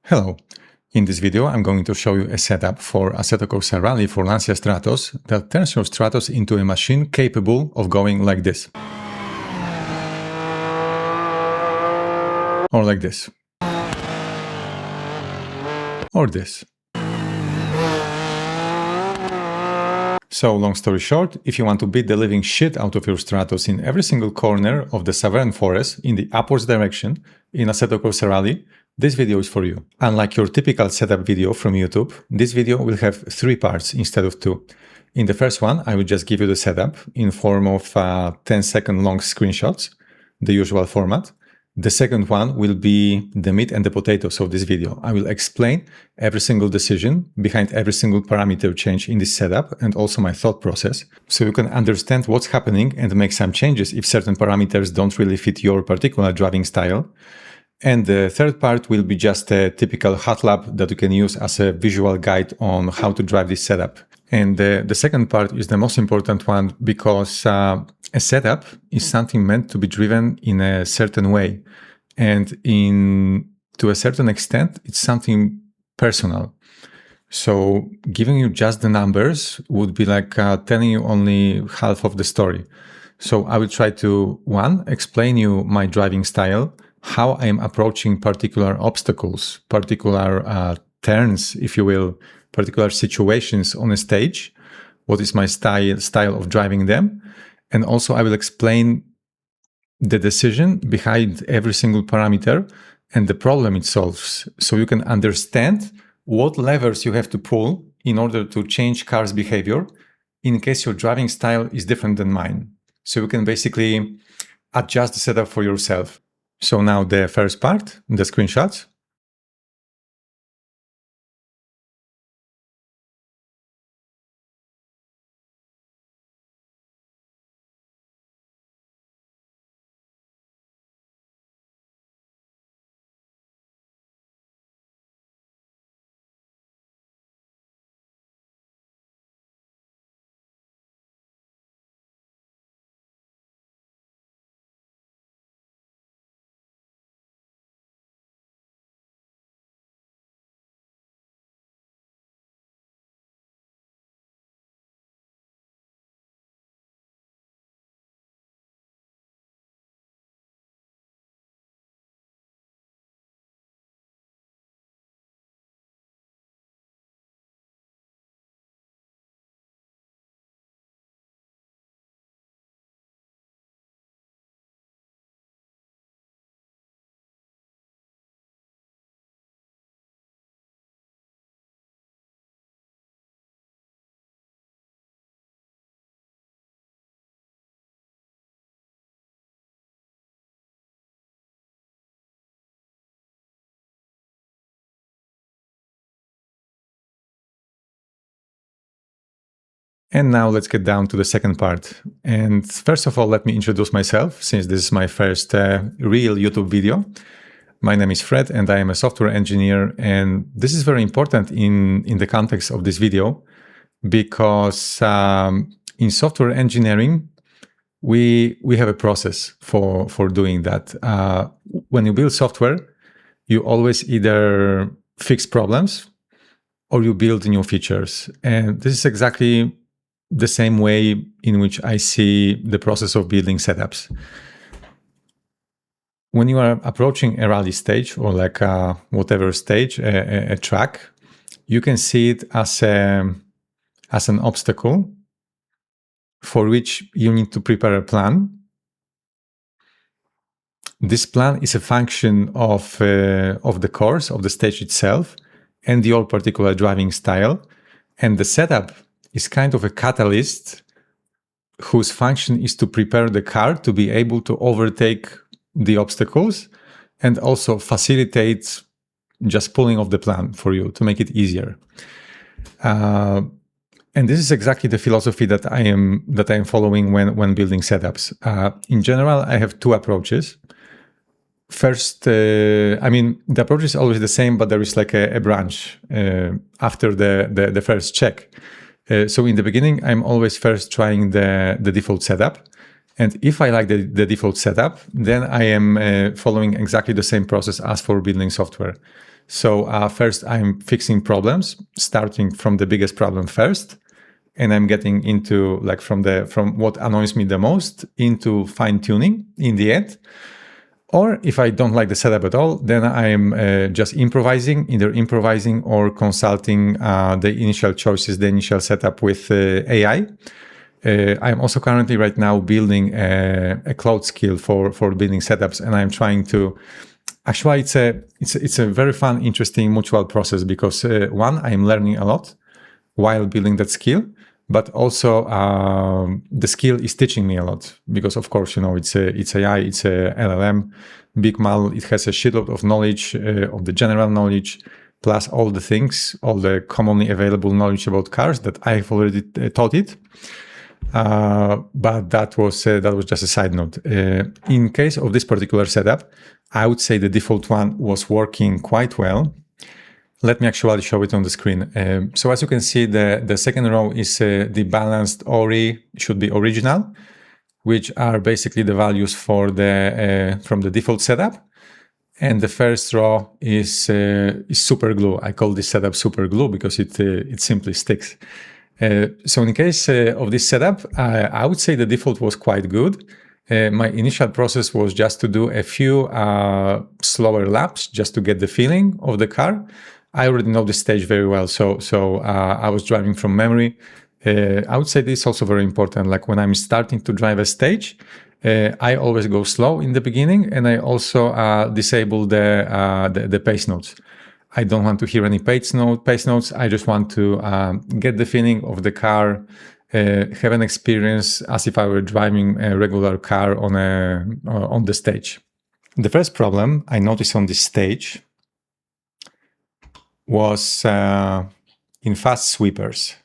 Hello. In this video, I'm going to show you a setup for Assetto Corsa Rally for Lancia Stratos that turns your Stratos into a machine capable of going like this. Or like this. Or this. So, long story short, if you want to beat the living shit out of your Stratos in every single corner of the Saverne forest in the upwards direction in Assetto Corsa Rally, this video is for you. Unlike your typical setup video from YouTube, this video will have 3 parts instead of 2. In the first one, I will just give you the setup in form of 10-second long screenshots, the usual format. The second one will be the meat and the potatoes of this video. I will explain every single decision behind every single parameter change in this setup and also my thought process, so you can understand what's happening and make some changes if certain parameters don't really fit your particular driving style. And the third part will be just a typical hot lap that you can use as a visual guide on how to drive this setup. And the second part is the most important one because a setup is something meant to be driven in a certain way. And to a certain extent, it's something personal. So giving you just the numbers would be like telling you only half of the story. So I will try to, 1, explain you my driving style, how I am approaching particular obstacles, particular turns, if you will, particular situations on a stage, what is my style of driving them. And also I will explain the decision behind every single parameter and the problem it solves, so you can understand what levers you have to pull in order to change car's behavior in case your driving style is different than mine. So you can basically adjust the setup for yourself. So now the first part, the screenshots. And now let's get down to the second part. And first of all, let me introduce myself, since this is my first real YouTube video. My name is Fred and I am a software engineer. And this is very important in the context of this video, because in software engineering, we have a process for doing that. When you build software, you always either fix problems or you build new features. And this is exactly the same way in which I see the process of building setups. When you are approaching a rally stage or like whatever stage, a track, you can see it as an obstacle for which you need to prepare a plan. This plan is a function of the course, of the stage itself, and your particular driving style. And the setup is kind of a catalyst whose function is to prepare the car to be able to overtake the obstacles and also facilitate just pulling off the plan for you to make it easier. And this is exactly the philosophy that I am following when building setups. In general, I have 2 approaches. First, I mean, the approach is always the same, but there is like a branch after the first check. So in the beginning, I'm always first trying the default setup. And if I like the default setup, then I am following exactly the same process as for building software. So first I'm fixing problems, starting from the biggest problem first, and I'm getting into like from what annoys me the most into fine tuning in the end. Or if I don't like the setup at all, then I'm just improvising, either improvising or consulting the initial choices, the initial setup with AI. I'm also currently right now building a cloud skill for building setups, and I'm trying to. Actually, it's a very fun, interesting mutual process because one, I'm learning a lot while building that skill, but also the skill is teaching me a lot because, of course, it's AI, it's a LLM, big model. It has a shitload of knowledge, of the general knowledge, plus all the things, all the commonly available knowledge about cars that I've already taught it. But that was just a side note. In case of this particular setup, I would say the default one was working quite well. Let me actually show it on the screen. So as you can see, the second row is the balanced ORI, should be original, which are basically the values for from the default setup. And the first row is super glue. I call this setup super glue because it simply sticks. So in case of this setup, I would say the default was quite good. My initial process was just to do a few slower laps just to get the feeling of the car. I already know the stage very well, so I was driving from memory. I would say this is also very important. Like when I'm starting to drive a stage, I always go slow in the beginning, and I also disable the pace notes. I don't want to hear any pace notes. I just want to get the feeling of the car, have an experience as if I were driving a regular car on the stage. The first problem I noticed on this stage was in fast sweepers.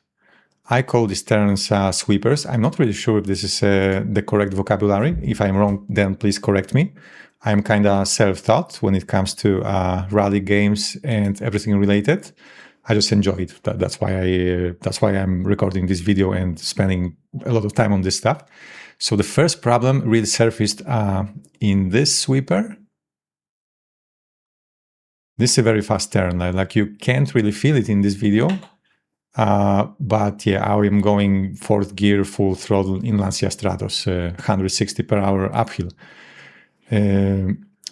I call these turns sweepers. I'm not really sure if this is the correct vocabulary. If I'm wrong, then please correct me. I'm kind of self-taught when it comes to rally games and everything related. I just enjoy it. That's why I'm recording this video and spending a lot of time on this stuff. So the first problem really surfaced in this sweeper. This is a very fast turn. Like you can't really feel it in this video. But yeah, I am going fourth gear, full throttle in Lancia Stratos, 160 per hour uphill.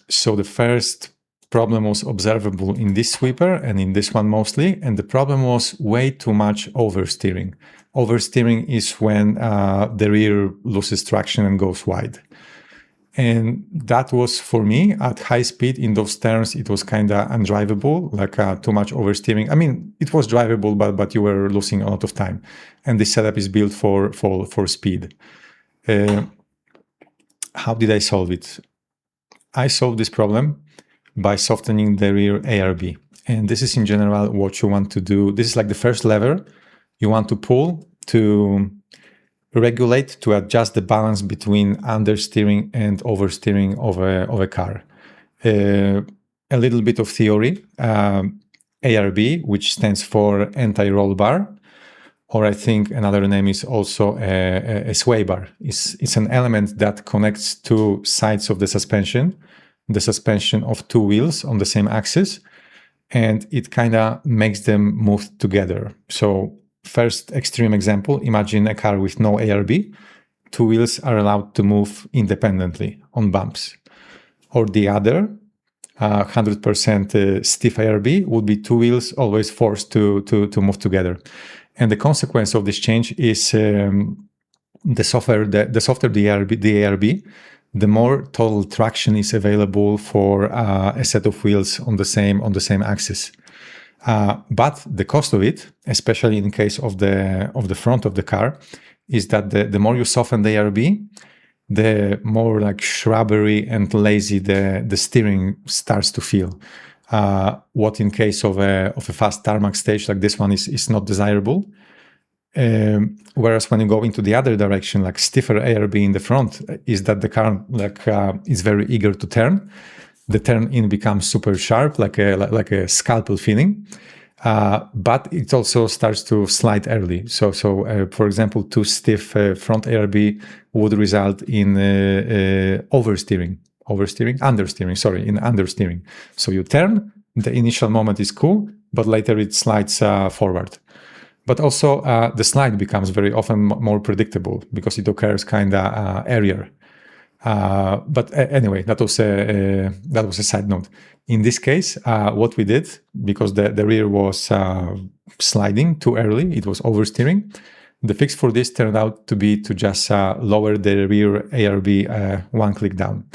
So the first problem was observable in this sweeper and in this one mostly, and the problem was way too much oversteering. Oversteering is when the rear loses traction and goes wide. And that was, for me, at high speed in those turns, it was kind of undrivable, like too much oversteering. I mean, it was drivable, but you were losing a lot of time. And this setup is built for speed. How did I solve it? I solved this problem by softening the rear ARB. And this is in general what you want to do. This is like the first lever you want to pull to regulate, to adjust the balance between understeering and oversteering of a car. A little bit of theory. ARB, which stands for anti-roll bar, or I think another name is also a sway bar. It's an element that connects two sides of the suspension of two wheels on the same axis, and it kind of makes them move together. So first extreme example, imagine a car with no ARB. Two wheels are allowed to move independently on bumps. Or the other, 100% stiff ARB would be two wheels always forced to move together. And the consequence of this change is the softer the ARB, the more total traction is available for a set of wheels on the same axis. But the cost of it, especially in case of the front of the car, is that the more you soften the ARB, the more like shrubbery and lazy the steering starts to feel. What in case of a fast tarmac stage like this one is not desirable. Whereas when you go into the other direction, like stiffer ARB in the front, is that the car is very eager to turn. The turn in becomes super sharp, like a scalpel feeling, but it also starts to slide early. So for example, too stiff front ARB would result in understeering. So you turn, the initial moment is cool, but later it slides forward. But also the slide becomes very often more predictable because it occurs kind of earlier. But anyway, that was a side note. In this case, what we did, because the rear was sliding too early, it was oversteering. The fix for this turned out to be to just lower the rear ARB one click down,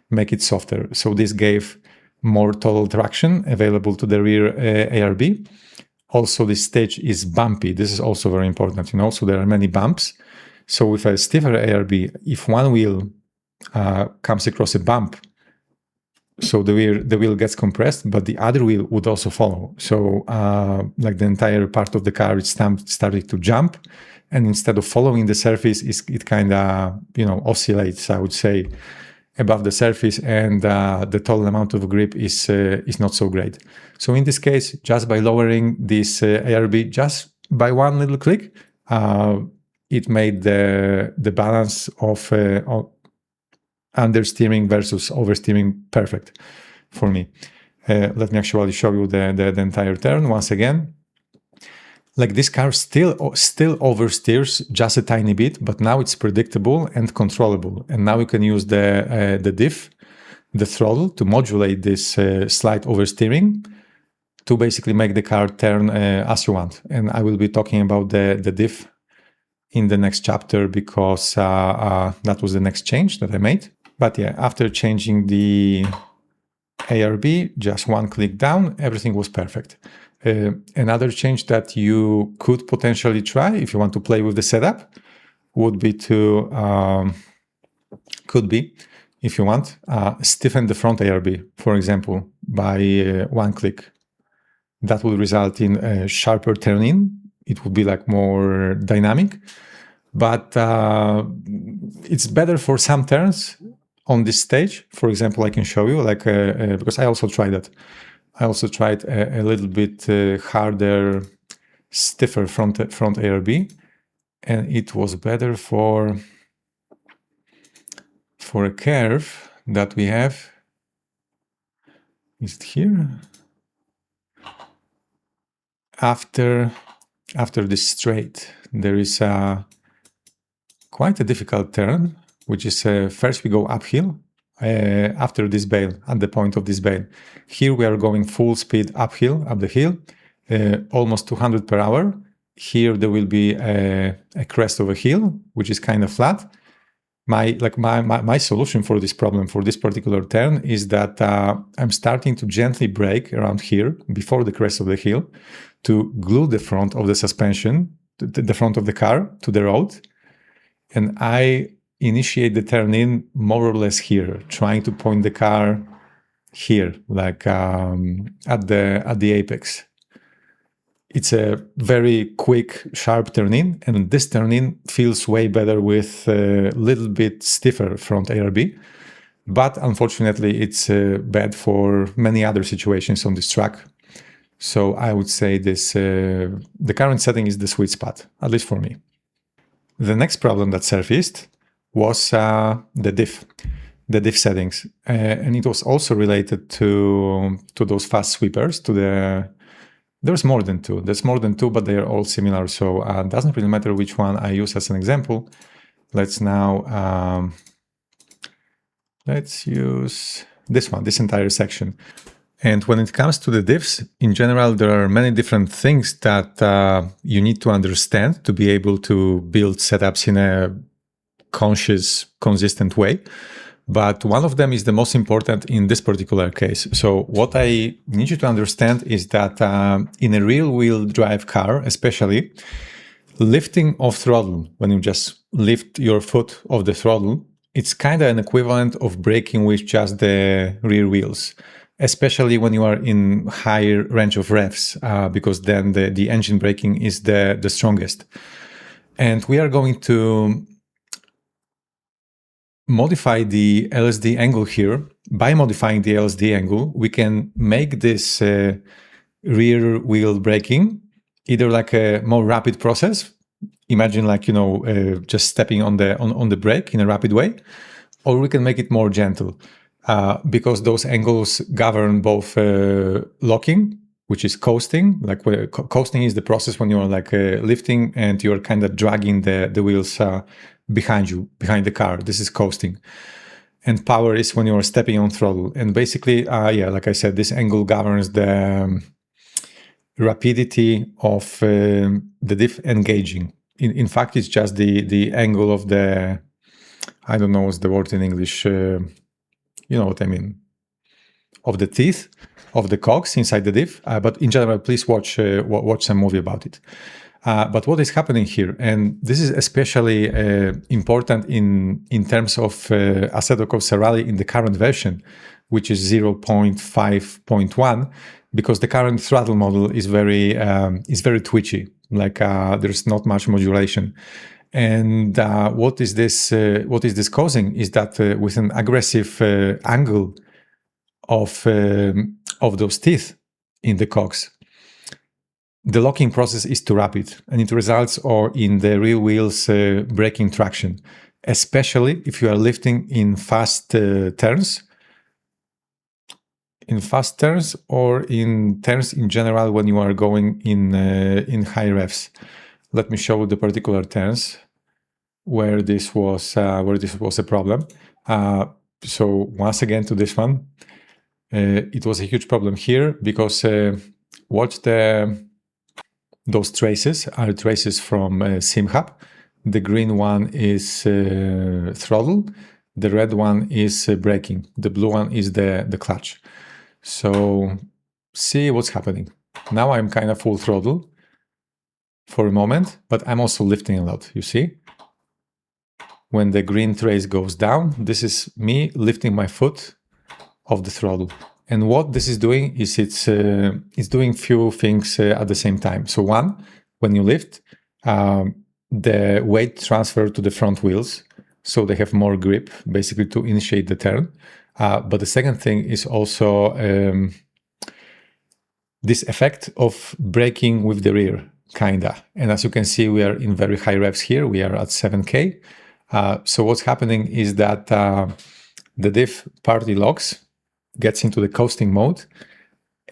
make it softer. So this gave more total traction available to the rear ARB. Also, this stage is bumpy. This is also very important, so there are many bumps. So with a stiffer ARB, if one wheel comes across a bump, so the wheel gets compressed, but the other wheel would also follow. So like the entire part of the car, it started to jump, and instead of following the surface, it kind of oscillates, I would say, above the surface, and the total amount of grip is not so great. So in this case, just by lowering this ARB just by one little click, it made the balance of understeering versus oversteering perfect for me. Let me actually show you the entire turn once again. Like this car still oversteers just a tiny bit, but now it's predictable and controllable. And now you can use the diff, the throttle, to modulate this slight oversteering to basically make the car turn as you want. And I will be talking about the diff in the next chapter because that was the next change that I made. But yeah, after changing the ARB, just one click down, everything was perfect. Another change that you could potentially try if you want to play with the setup would be to, if you want, stiffen the front ARB, for example, by one click. That will result in a sharper turn in. It would be like more dynamic, but it's better for some turns on this stage. For example, I can show you, because I also tried that. I also tried a little bit harder, stiffer front ARB, and it was better for a curve that we have. Is it here? After this straight, there is quite a difficult turn, which is first we go uphill. After this bail, at the point of this bail. Here we are going full speed uphill, up the hill, almost 200 per hour. Here there will be a crest of a hill, which is kind of flat. My solution for this problem, for this particular turn, is that I'm starting to gently brake around here, before the crest of the hill, to glue the front of the suspension, the front of the car, to the road. And I initiate the turn in more or less here, trying to point the car here, like at the apex. It's a very quick, sharp turn in, and this turn in feels way better with a little bit stiffer front ARB. But unfortunately, it's bad for many other situations on this track. So I would say this the current setting is the sweet spot, at least for me. The next problem that surfaced was the diff settings, and it was also related to those fast sweepers. There's more than two. There's more than two, but they are all similar. So it doesn't really matter which one I use as an example. Let's now let's use this one, this entire section. And when it comes to the diffs, in general, there are many different things that you need to understand to be able to build setups in a conscious, consistent way. But one of them is the most important in this particular case. So what I need you to understand is that in a rear-wheel drive car, especially, lifting of throttle, when you just lift your foot off the throttle, it's kind of an equivalent of braking with just the rear wheels, especially when you are in higher range of revs, because then the engine braking is the strongest. And we are going to modify the LSD angle here. By modifying the LSD angle, we can make this rear wheel braking either like a more rapid process. Imagine just stepping on the brake in a rapid way, or we can make it more gentle. because those angles govern both locking, which is coasting. Like coasting is the process when you're like lifting and you're kind of dragging the wheels behind you, behind the car. This is coasting. And power is when you're stepping on throttle. And basically, yeah, like I said, this angle governs the rapidity of the diff engaging. In fact, it's just the angle of the, I don't know what's the word in English, you know what I mean, of the teeth of the cogs inside the diff. But in general, please watch some movie about it. But what is happening here, and this is especially important in terms of Assetto Corsa Rally in the current version, which is 0.5.1, because the current throttle model is very twitchy. Like there's not much modulation. And what is this causing is that with an aggressive angle of those teeth in the cogs, the locking process is too rapid, and it results in the rear wheels breaking traction, especially if you are lifting in fast turns. In fast turns or in turns in general when you are going in high revs. Let me show the particular turns where this was a problem. So once again to this one, it was a huge problem here because watch those traces are traces from SimHub. The green one is throttle, the red one is braking, the blue one is the clutch. So see what's happening. Now I'm kind of full throttle for a moment, but I'm also lifting a lot, you see? When the green trace goes down, this is me lifting my foot off the throttle. And what this is doing is it's doing few things at the same time. So one, when you lift, the weight transfer to the front wheels, so they have more grip, basically to initiate the turn. But the second thing is also this effect of braking with the rear, kinda. And as you can see, we are in very high revs here. We are at 7K. So what's happening is that the diff partly locks, gets into the coasting mode,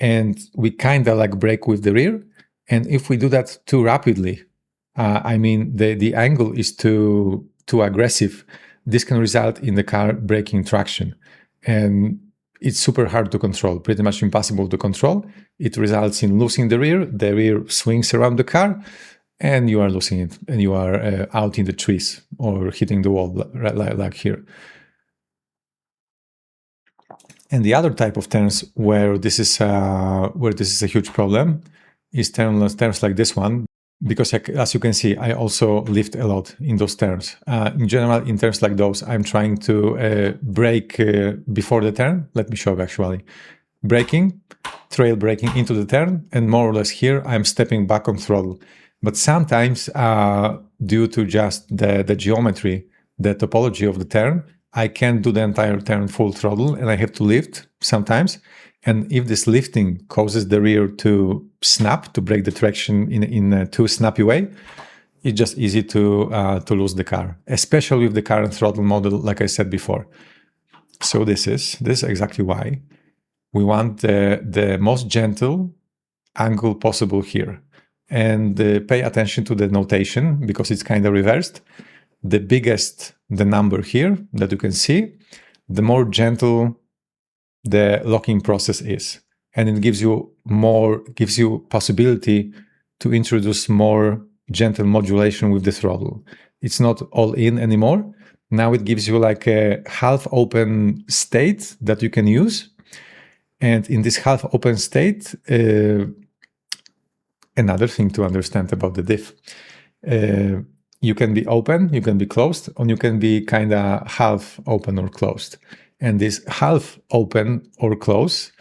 and we kind of like brake with the rear. And if we do that too rapidly, I mean, the angle is too aggressive, this can result in the car breaking traction. And it's super hard to control, pretty much impossible to control. It results in losing the rear swings around the car, and you are losing it, and you are out in the trees or hitting the wall like here. And the other type of turns where this is a huge problem is turns like this one, because as you can see, I also lift a lot in those turns. In general, in turns like those, I'm trying to brake before the turn. Let me show you actually. Braking, trail braking into the turn, and more or less here, I'm stepping back on throttle. But sometimes, due to just the geometry, the topology of the turn, I can't do the entire turn full throttle, and I have to lift sometimes. And if this lifting causes the rear to snap, to break the traction in a too snappy way, it's just easy to lose the car, especially with the current throttle model, like I said before. So this is exactly why we want the most gentle angle possible here. And pay attention to the notation, because it's kind of reversed. The biggest the number here that you can see, the more gentle the locking process is. And it gives you possibility to introduce more gentle modulation with the throttle. It's not all in anymore. Now it gives you like a half open state that you can use. And in this half open state, another thing to understand about the diff, you can be open, you can be closed, or you can be kind of half open or closed. And this half open or close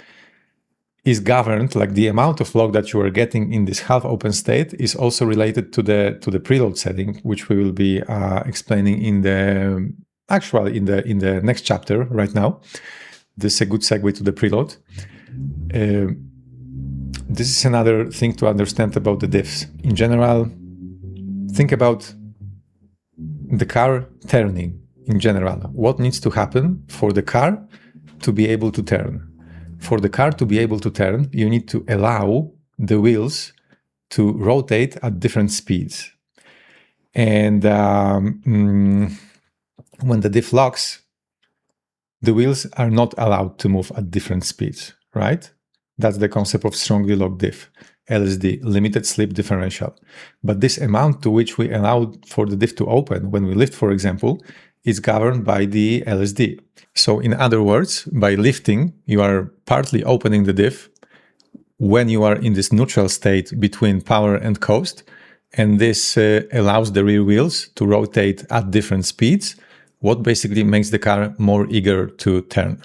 is governed, like the amount of lock that you are getting in this half open state is also related to the preload setting, which we will be explaining in the next chapter right now. This is a good segue to the preload. This is another thing to understand about the diffs. In general, think about the car turning in general. What needs to happen for the car to be able to turn. For the car to be able to turn, you need to allow the wheels to rotate at different speeds. And when the diff locks, the wheels are not allowed to move at different speeds, right? That's the concept of strongly locked diff, LSD, limited slip differential. But this amount to which we allow for the diff to open when we lift, for example, is governed by the LSD. So in other words, by lifting, you are partly opening the diff when you are in this neutral state between power and coast, and this allows the rear wheels to rotate at different speeds, what basically makes the car more eager to turn.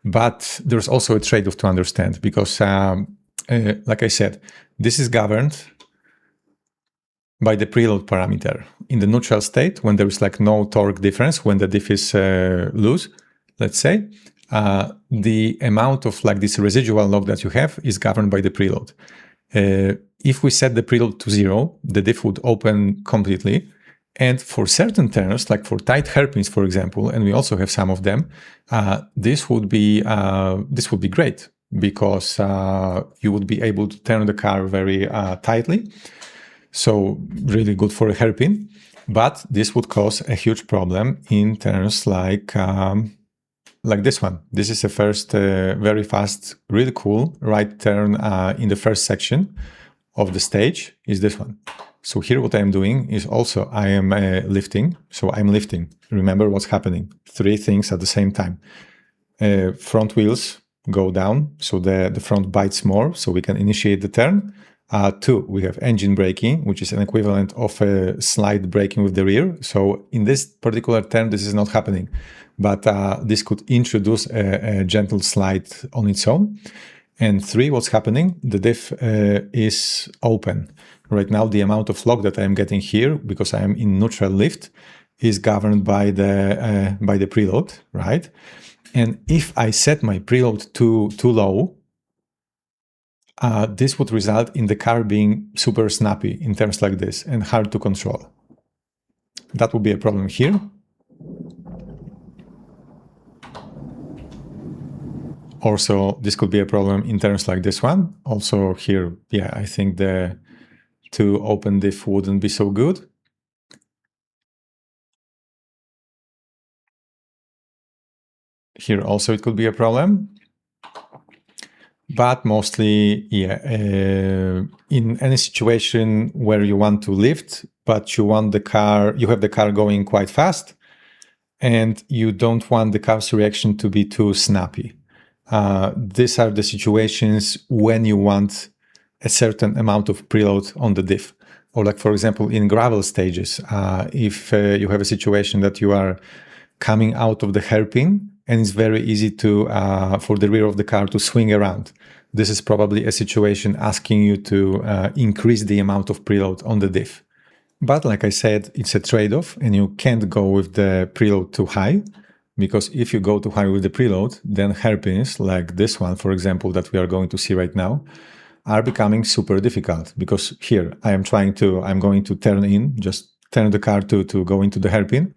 But there's also a trade-off to understand, because like I said, this is governed by the preload parameter. In the neutral state, when there is like no torque difference, when the diff is loose, let's say, the amount of like this residual lock that you have is governed by the preload. If we set the preload to 0, the diff would open completely. And for certain turns, like for tight hairpins, for example, and we also have some of them, this would be great, because you would be able to turn the car very tightly. So really good for a hairpin. But this would cause a huge problem in turns like this one. This is a first very fast, really cool right turn in the first section of the stage is this one. So here what I'm doing is also I am lifting. So I'm lifting. Remember what's happening. 3 things at the same time. Front wheels go down, so the front bites more, so we can initiate the turn. 2, we have engine braking, which is an equivalent of a slide braking with the rear. So in this particular turn, this is not happening, but this could introduce a gentle slide on its own. And 3, what's happening? The diff is open. Right now, the amount of lock that I'm getting here, because I am in neutral lift, is governed by the preload, right? And if I set my preload too low, this would result in the car being super snappy in terms like this and hard to control. That would be a problem here. Also, this could be a problem in terms like this one. Also here, yeah, I think the to open diff wouldn't be so good. Here also it could be a problem. But mostly, yeah, in any situation where you want to lift, but you want the car, you have the car going quite fast, and you don't want the car's reaction to be too snappy. These are the situations when you want a certain amount of preload on the diff. Or like, for example, in gravel stages, if you have a situation that you are coming out of the hairpin, and it's very easy to for the rear of the car to swing around. This is probably a situation asking you to increase the amount of preload on the diff. But like I said, it's a trade-off, and you can't go with the preload too high, because if you go too high with the preload, then hairpins like this one, for example, that we are going to see right now, are becoming super difficult. Because here I'm going to turn in, just turn the car to go into the hairpin.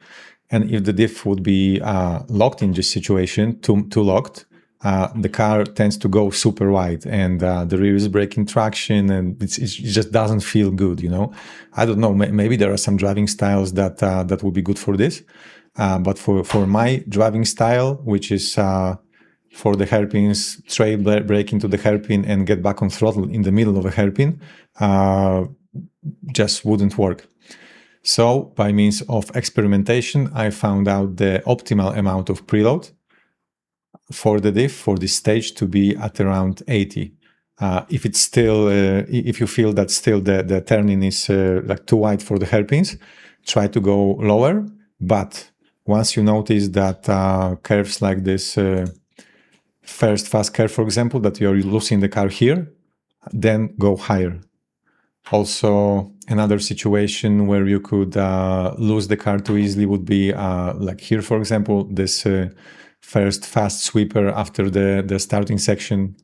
And if the diff would be locked in this situation, too locked, the car tends to go super wide, and the rear is breaking traction, and it just doesn't feel good, you know. I don't know, maybe there are some driving styles that would be good for this. But for my driving style, which is for the hairpins, straight brake into the hairpin and get back on throttle in the middle of a hairpin, just wouldn't work. So by means of experimentation, I found out the optimal amount of preload for the diff for this stage to be at around 80. If it's still, if you feel that still the turning is like too wide for the hairpins, try to go lower. But once you notice that curves like this first fast curve, for example, that you're losing the car here, then go higher. Also, another situation where you could lose the car too easily would be like here, for example, this first fast sweeper after the starting section.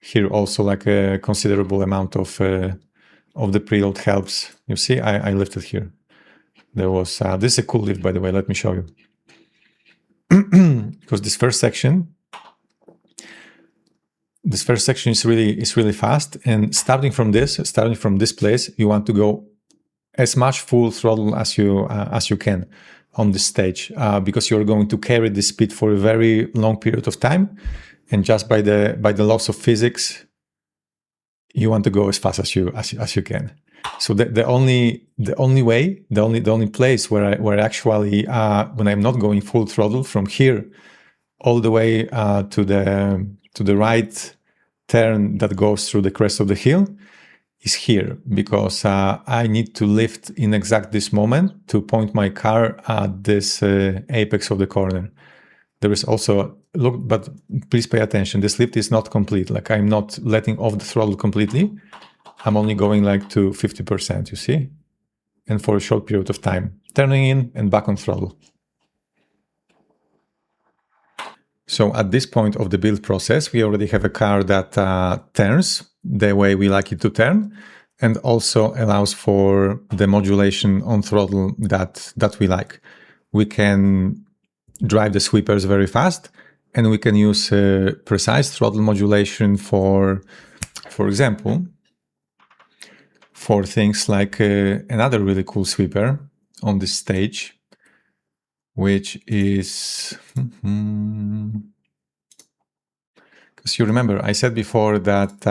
Here also like a considerable amount of the preload helps. You see, I lifted here. There was, this is a cool lift, by the way, let me show you. Because this first section, this first section is really fast, and starting from this place, you want to go as much full throttle as you can on this stage, because you're going to carry this speed for a very long period of time, and just by the laws of physics, you want to go as fast as you can. So the only place where actually when I'm not going full throttle from here all the way to the right turn that goes through the crest of the hill is here, because I need to lift in exact this moment to point my car at this apex of the corner. There is also, look, but please pay attention, this lift is not complete. Like, I'm not letting off the throttle completely. I'm only going like to 50%, you see? And for a short period of time, turning in and back on throttle. So at this point of the build process, we already have a car that turns the way we like it to turn, and also allows for the modulation on throttle that we like. We can drive the sweepers very fast, and we can use precise throttle modulation for example, for things like another really cool sweeper on this stage, which is, because you remember I said before that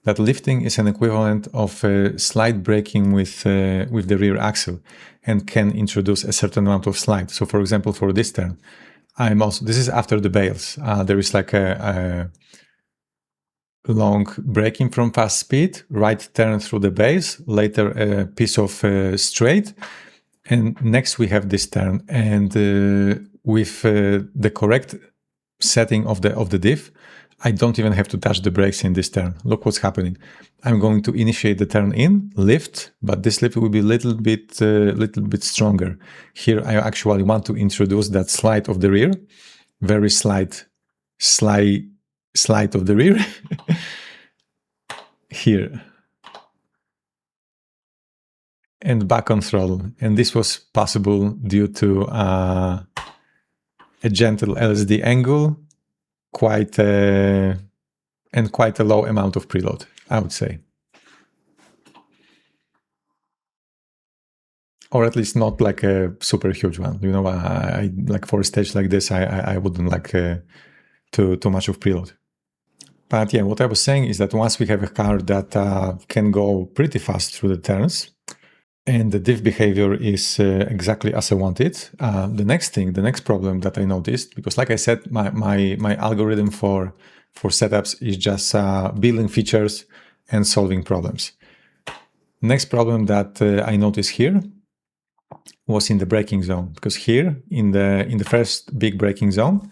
that lifting is an equivalent of slide braking with the rear axle, and can introduce a certain amount of slide. So for example, for this turn, this is after the bales. There is like a long braking from fast speed, right turn through the base, later a piece of straight, and next we have this turn. And with the correct setting of the diff, I don't even have to touch the brakes in this turn. Look what's happening. I'm going to initiate the turn in, lift, but this lift will be a little bit stronger. Here I actually want to introduce that slide of the rear, very slide of the rear here, and back on throttle. And this was possible due to a gentle LSD angle, quite a low amount of preload, I would say. Or at least not like a super huge one. You know, I like for a stage like this, I wouldn't like too much of preload. But yeah, what I was saying is that once we have a car that can go pretty fast through the turns, and the diff behavior is exactly as I want it, the next problem that I noticed, because like I said, my algorithm for setups is just building features and solving problems. Next problem that I noticed here was in the braking zone, because here in the first big braking zone,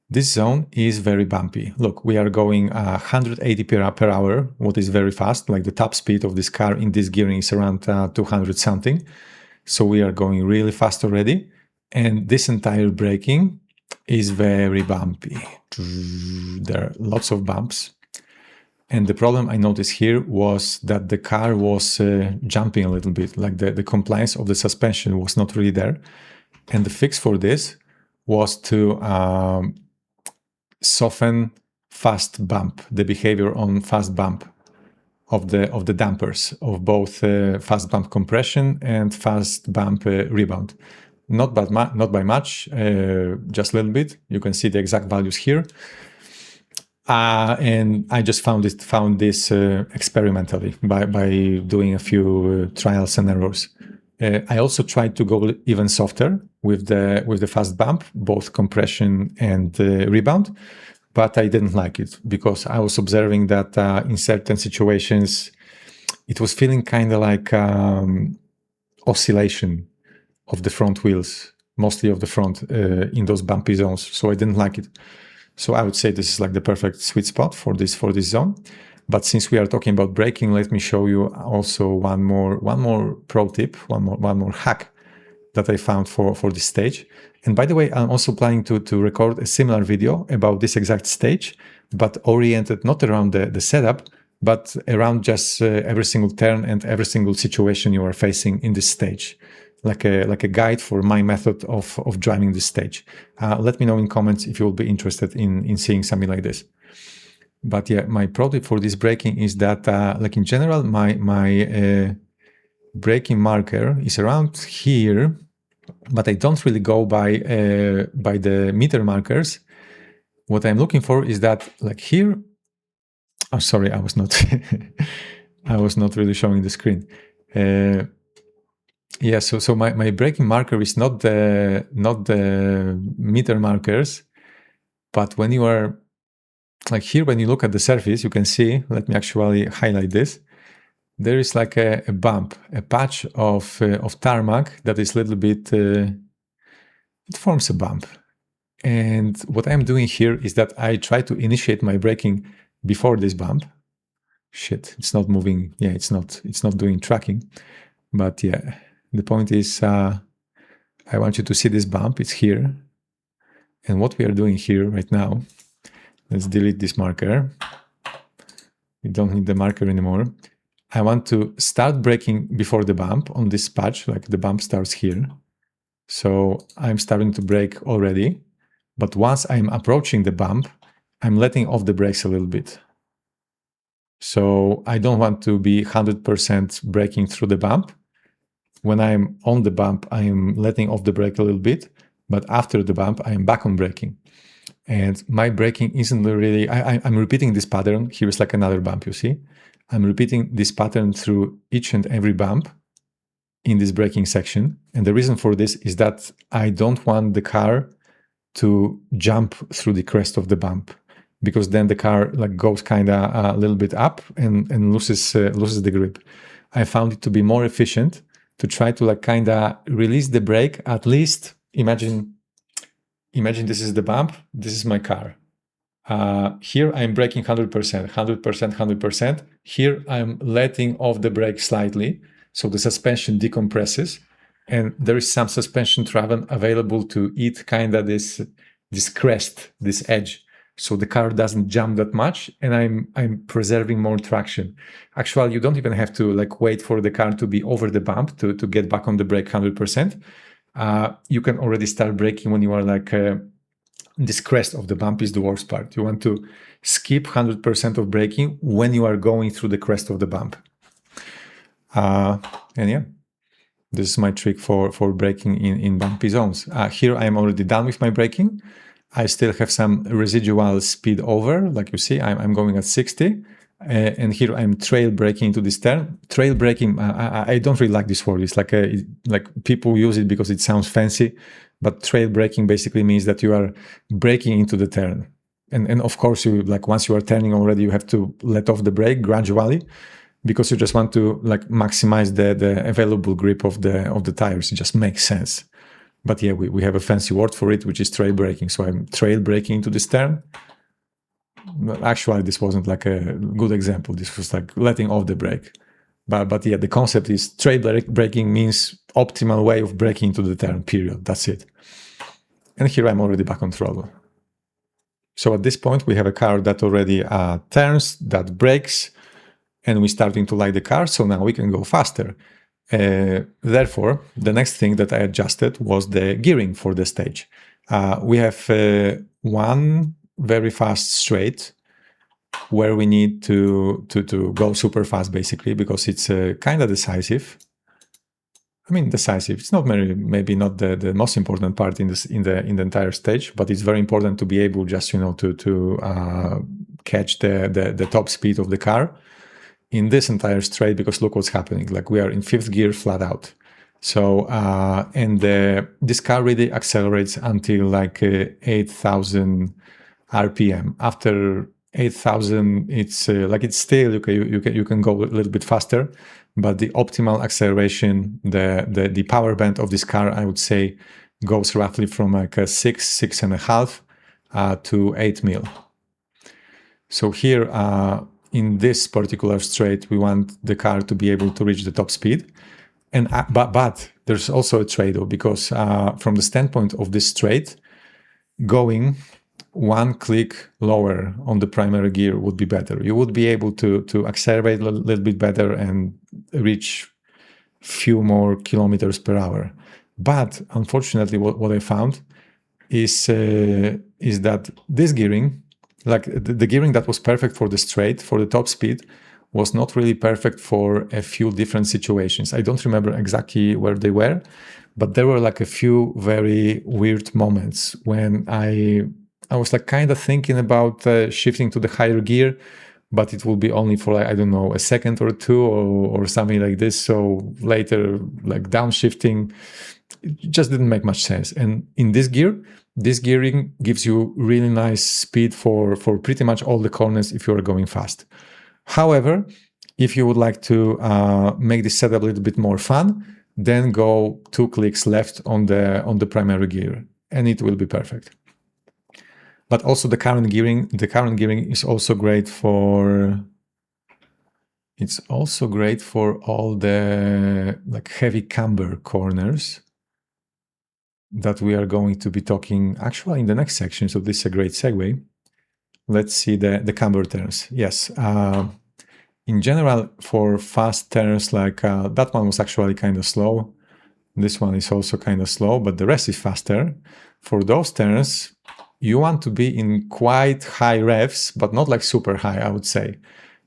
this zone is very bumpy. Look, we are going 180 per hour, what is very fast. Like the top speed of this car in this gearing is around 200 something. So we are going really fast already. And this entire braking is very bumpy. There are lots of bumps. And the problem I noticed here was that the car was jumping a little bit, like the compliance of the suspension was not really there. And the fix for this was to soften fast bump, the behavior on fast bump of the dampers of both fast bump compression and fast bump rebound. Not by much, just a little bit. You can see the exact values here. And I just found this experimentally by doing a few trials and errors. I also tried to go even softer with the fast bump, both compression and rebound, but I didn't like it because I was observing that in certain situations it was feeling kind of like oscillation of the front wheels, mostly of the front in those bumpy zones. So I didn't like it. So I would say this is like the perfect sweet spot for this zone. But since we are talking about braking, let me show you also one more pro tip, one more hack that I found for this stage. And by the way, I'm also planning to record a similar video about this exact stage, but oriented not around the setup, but around just every single turn and every single situation you are facing in this stage. Like a guide for my method of driving this stage. Let me know in comments if you will be interested in seeing something like this. But yeah, my pro tip for this braking is that, like in general, my braking marker is around here, but I don't really go by the meter markers. What I'm looking for is that, like here. Oh, sorry, I was not. I was not really showing the screen. Yeah, so my braking marker is not the meter markers, but when you are like here, when you look at the surface, you can see. Let me actually highlight this. There is like a bump, a patch of tarmac that is a little bit. It forms a bump, and what I'm doing here is that I try to initiate my braking before this bump. Shit, it's not moving. Yeah, it's not doing tracking. But yeah, the point is, I want you to see this bump. It's here. And what we are doing here right now, let's delete this marker. We don't need the marker anymore. I want to start braking before the bump on this patch, like the bump starts here. So I'm starting to brake already. But once I'm approaching the bump, I'm letting off the brakes a little bit. So I don't want to be 100% braking through the bump. When I'm on the bump, I'm letting off the brake a little bit, but after the bump, I'm back on braking. And my braking isn't really, I'm repeating this pattern. Here's like another bump, you see? I'm repeating this pattern through each and every bump in this braking section. And the reason for this is that I don't want the car to jump through the crest of the bump, because then the car like goes kind of a little bit up and loses the grip. I found it to be more efficient to try to like kind of release the brake. At least imagine this is the bump, this is my car. Here I'm braking 100%, 100%, 100%. Here I'm letting off the brake slightly, so the suspension decompresses, and there is some suspension travel available to eat kind of this crest, this edge. So the car doesn't jump that much, and I'm preserving more traction. Actually, you don't even have to like wait for the car to be over the bump to get back on the brake 100%. You can already start braking when you are like this crest of the bump is the worst part. You want to skip 100% of braking when you are going through the crest of the bump. And yeah, this is my trick for braking in bumpy zones. Here I'm already done with my braking. I still have some residual speed over, like you see, I'm going at 60. And here I'm trail braking into this turn. Trail braking, I don't really like this word. It's like people use it because it sounds fancy, but trail braking basically means that you are braking into the turn. And of course, you like once you are turning already, you have to let off the brake gradually, because you just want to like maximize the available grip of the tires. It just makes sense. But yeah, we have a fancy word for it, which is trail braking. So I'm trail braking into this turn. Actually, this wasn't like a good example. This was like letting off the brake. But yeah, the concept is trail braking means optimal way of braking into the turn, period. That's it. And here I'm already back on throttle. So at this point, we have a car that already turns, that brakes, and we're starting to like the car. So now we can go faster. Therefore, the next thing that I adjusted was the gearing for the stage. We have one very fast straight where we need to go super fast, basically, because it's kind of decisive. I mean, decisive. It's not maybe not the most important part in the entire stage, but it's very important to be able just to catch the top speed of the car in this entire straight, because look what's happening. Like we are in 5th gear flat out. So, this car really accelerates until like 8,000 RPM. After 8,000, it's like it's still, you can go a little bit faster, but the optimal acceleration, the power band of this car, I would say, goes roughly from like a 6.5 to 8 mil. So here, in this particular straight, we want the car to be able to reach the top speed. And but there's also a trade-off, because from the standpoint of this straight, going one click lower on the primary gear would be better. You would be able to accelerate a little bit better and reach few more kilometers per hour. But unfortunately, what I found is that this gearing like the gearing that was perfect for the straight, for the top speed, was not really perfect for a few different situations. I don't remember exactly where they were, but there were like a few very weird moments when I was like kind of thinking about shifting to the higher gear, but it will be only for like, I don't know, a second or two or something like this. So later, like downshifting, it just didn't make much sense. And in this gear, this gearing gives you really nice speed for pretty much all the corners if you are going fast. However, if you would like to make this setup a little bit more fun, then go 2 clicks left on the primary gear, and it will be perfect. But also the current gearing is also great for. It's also great for all the like heavy camber corners that we are going to be talking actually in the next section. So this is a great segue. Let's see the camber turns. Yes. In general, for fast turns, like that one was actually kind of slow. This one is also kind of slow, but the rest is faster. For those turns, you want to be in quite high revs, but not like super high, I would say.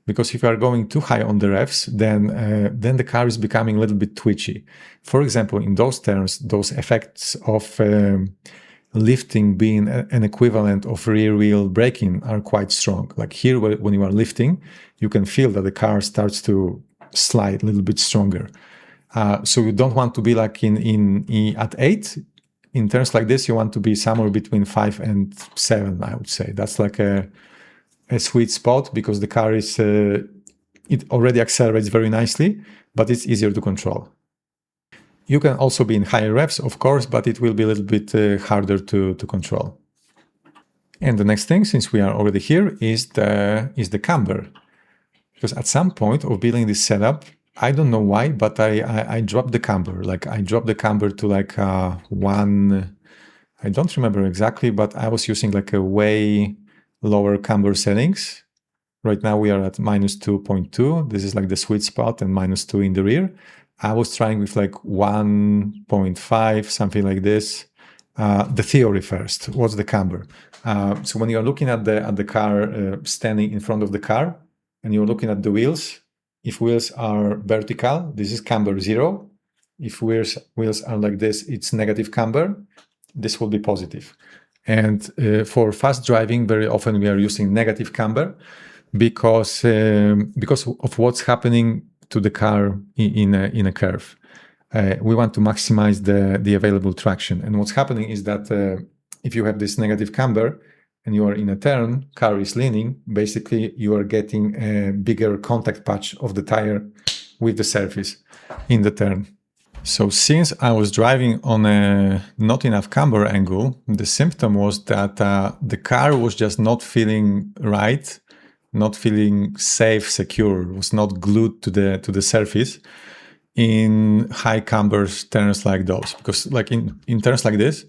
Because if you are going too high on the revs, then the car is becoming a little bit twitchy. For example, in those turns, those effects of lifting being an equivalent of rear wheel braking are quite strong. Like here, when you are lifting, you can feel that the car starts to slide a little bit stronger. So you don't want to be like at 8. In turns like this, you want to be somewhere between 5 and 7, I would say. That's like a sweet spot because the car is, it already accelerates very nicely, but it's easier to control. You can also be in higher revs, of course, but it will be a little bit harder to control. And the next thing, since we are already here, is the camber. Because at some point of building this setup, I don't know why, but I dropped the camber. Like I dropped the camber to like 1, I don't remember exactly, but I was using like a way lower camber settings. Right now we are at -2.2. This is like the sweet spot, and -2 in the rear. I was trying with like 1.5, something like this. The theory first. What's the camber? So when you're looking at the car standing in front of the car, and you're looking at the wheels, if wheels are vertical, this is camber 0. If wheels are like this, it's negative camber. This will be positive. And for fast driving, very often we are using negative camber because of what's happening to the car in a curve. We want to maximize the available traction. And what's happening is that if you have this negative camber and you are in a turn, car is leaning, basically you are getting a bigger contact patch of the tire with the surface in the turn. So since I was driving on a not enough camber angle, the symptom was that the car was just not feeling right, not feeling safe, secure, was not glued to the surface in high camber turns like those. Because like in turns like this,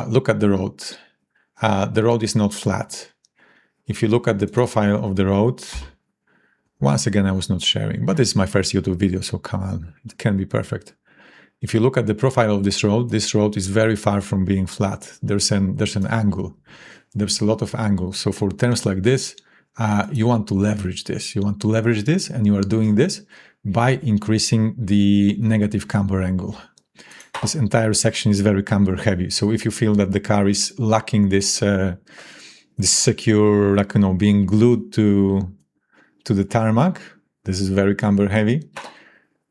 look at the road. The road is not flat. If you look at the profile of the road, once again, I was not sharing, but this is my first YouTube video, so come on, it can be perfect. If you look at the profile of this road is very far from being flat. There's an angle. There's a lot of angle. So for turns like this, you want to leverage this. You want to leverage this, and you are doing this by increasing the negative camber angle. This entire section is very camber heavy. So if you feel that the car is lacking this secure, like, you know, being glued to the tarmac, this is very camber heavy.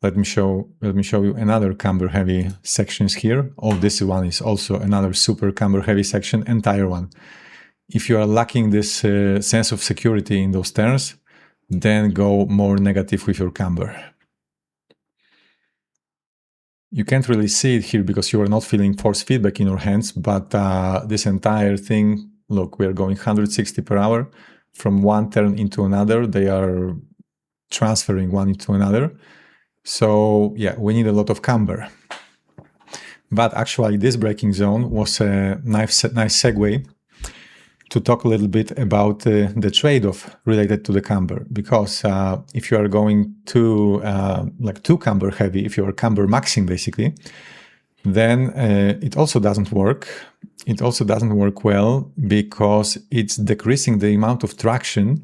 Let me show you another camber heavy sections here. Oh, this one is also another super camber heavy section, entire one. If you are lacking this sense of security in those turns, then go more negative with your camber. You can't really see it here because you are not feeling force feedback in your hands, but this entire thing, look, we are going 160 per hour from one turn into another. They are transferring one into another. So yeah, we need a lot of camber. But actually this braking zone was a nice segue to talk a little bit about the trade-off related to the camber. Because if you are going too camber heavy, if you are camber maxing basically, then it also doesn't work. It also doesn't work well because it's decreasing the amount of traction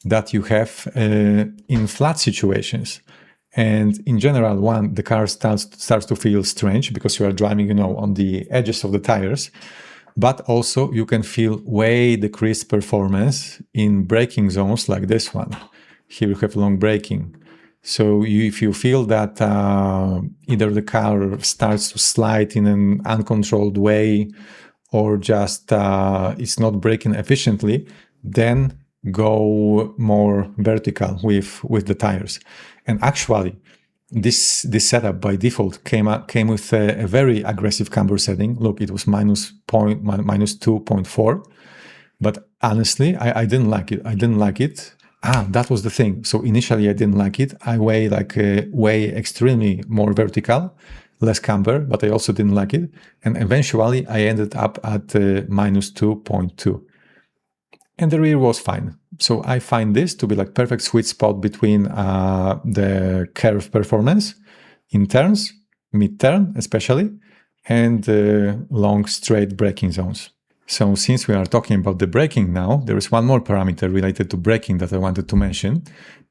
that you have in flat situations. And in general, one, the car starts to feel strange because you are driving, you know, on the edges of the tires. But also you can feel way decreased performance in braking zones like this one. Here you have long braking. So if you feel that either the car starts to slide in an uncontrolled way or just it's not braking efficiently, then go more vertical with the tires. And actually, this setup by default came with a very aggressive camber setting. Look, it was minus 2.4. But honestly, I didn't like it. I didn't like it. That was the thing. So initially I didn't like it. I way extremely more vertical, less camber, but I also didn't like it. And eventually I ended up at minus 2.2. And the rear was fine. So I find this to be like perfect sweet spot between the curve performance in turns, mid-turn especially, and long straight braking zones. So since we are talking about the braking now, there is one more parameter related to braking that I wanted to mention,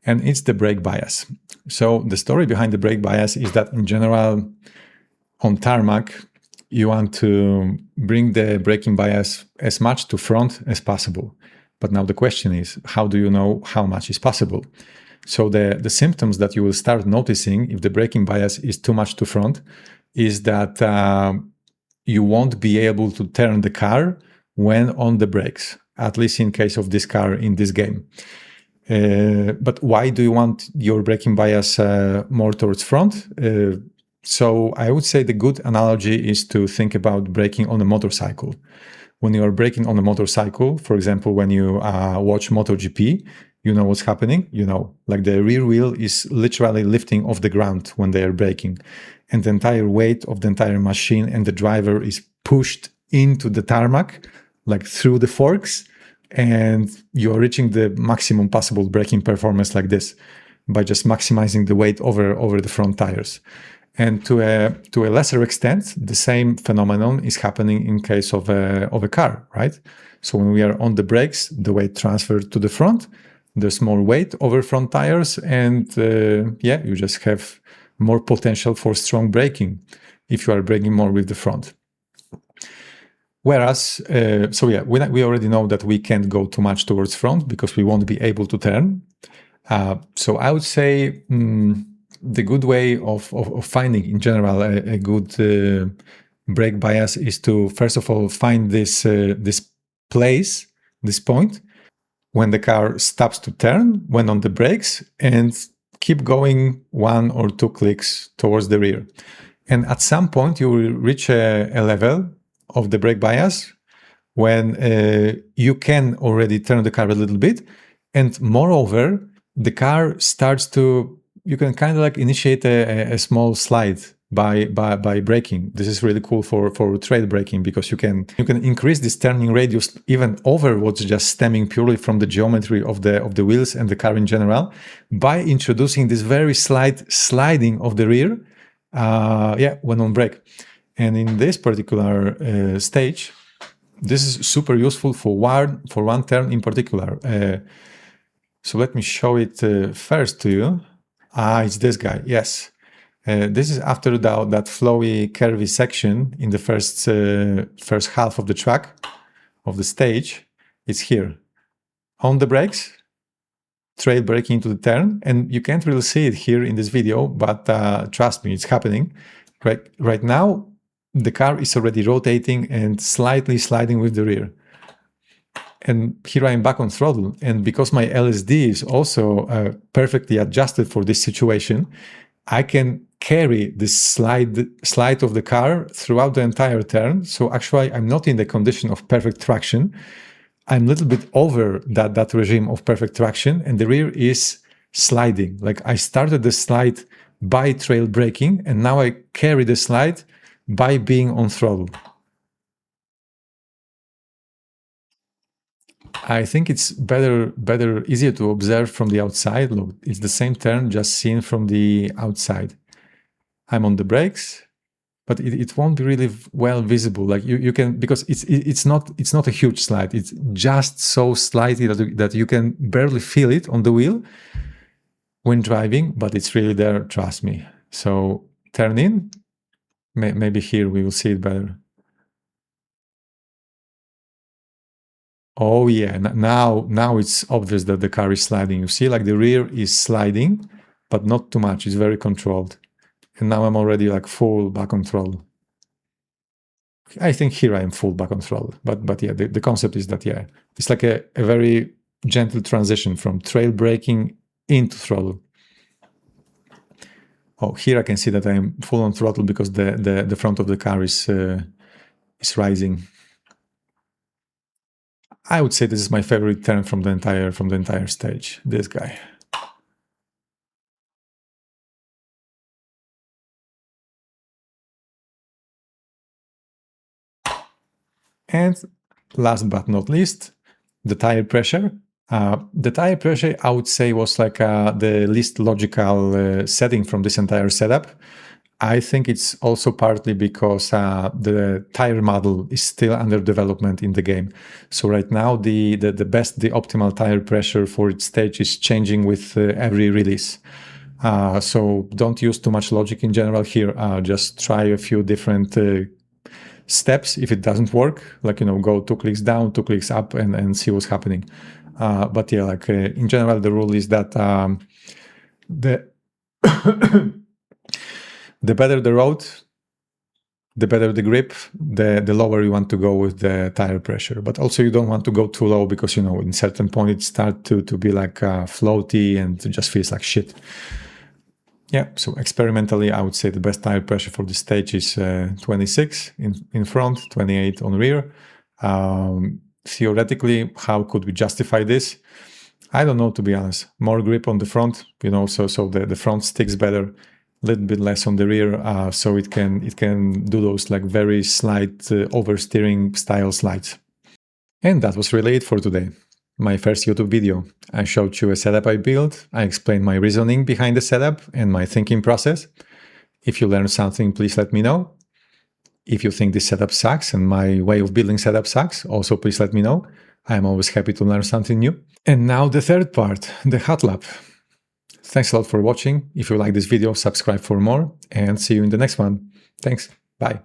and it's the brake bias. So the story behind the brake bias is that in general, on tarmac, you want to bring the braking bias as much to front as possible. But now the question is, how do you know how much is possible? So the symptoms that you will start noticing if the braking bias is too much to front is that you won't be able to turn the car when on the brakes, at least in case of this car in this game. But why do you want your braking bias more towards front? So I would say the good analogy is to think about braking on a motorcycle. When you are braking on a motorcycle, for example, when you watch MotoGP, you know what's happening. You know, like the rear wheel is literally lifting off the ground when they are braking, and the entire weight of the entire machine and the driver is pushed into the tarmac, like through the forks, and you are reaching the maximum possible braking performance like this by just maximizing the weight over the front tires. And to a lesser extent, the same phenomenon is happening in case of a car, right? So when we are on the brakes, the weight transfers to the front, there's more weight over front tires, and you just have more potential for strong braking if you are braking more with the front. Whereas, we already know that we can't go too much towards front because we won't be able to turn. So I would say the good way of finding, in general, a good brake bias is to, first of all, find this point, when the car stops to turn, when on the brakes, and keep going 1 or 2 clicks towards the rear. And at some point, you will reach a level of the brake bias when you can already turn the car a little bit. And moreover, the car starts to, you can kind of like initiate a small slide by braking. This is really cool for trail braking because you can increase this turning radius even over what's just stemming purely from the geometry of the wheels and the car in general by introducing this very slight sliding of the rear when on brake. And in this particular stage, this is super useful for one turn in particular. So let me show it first to you. It's this guy, yes. This is after that flowy, curvy section in the first half of the track, of the stage. It's here. On the brakes, trail braking into the turn, and you can't really see it here in this video, but trust me, it's happening. Right now, the car is already rotating and slightly sliding with the rear. And here I am back on throttle. And because my LSD is also perfectly adjusted for this situation, I can carry this slide of the car throughout the entire turn. So actually, I'm not in the condition of perfect traction. I'm a little bit over that regime of perfect traction, and the rear is sliding. Like I started the slide by trail braking, and now I carry the slide by being on throttle. I think it's easier to observe from the outside. Look, it's the same turn, just seen from the outside. I'm on the brakes, but it won't be really well visible. Like you can, because it's not a huge slide. It's just so slightly that you can barely feel it on the wheel when driving, but it's really there, trust me. So turn in, maybe here we will see it better. Oh yeah, now it's obvious that the car is sliding. You see, like the rear is sliding, but not too much. It's very controlled. And now I'm already like full back on throttle. I think here I am full back on throttle. But yeah, the concept is that, yeah, it's like a very gentle transition from trail braking into throttle. Oh, here I can see that I am full on throttle because the front of the car is rising. I would say this is my favorite turn from the entire stage. This guy. And last but not least, the tire pressure. The tire pressure, I would say, was like the least logical setting from this entire setup. I think it's also partly because the tire model is still under development in the game. So right now, the optimal tire pressure for its stage is changing with every release. So don't use too much logic in general here. Just try a few different steps. If it doesn't work, like, go 2 clicks down, 2 clicks up, and see what's happening. But yeah, like in general, the rule is that the the better the road, the better the grip, the lower you want to go with the tire pressure. But also you don't want to go too low because, in certain point it starts to be like floaty and it just feels like shit. Yeah, so experimentally, I would say the best tire pressure for this stage is 26 in front, 28 on rear. Theoretically, how could we justify this? I don't know, to be honest. More grip on the front, so the front sticks better, a little bit less on the rear, so it can do those like very slight oversteering style slides. And that was really it for today. My first YouTube video. I showed you a setup I built, I explained my reasoning behind the setup and my thinking process. If you learned something, please let me know. If you think this setup sucks and my way of building setup sucks, also please let me know. I'm always happy to learn something new. And now the third part, the hot lap. Thanks a lot for watching. If you like this video, subscribe for more and see you in the next one. Thanks. Bye.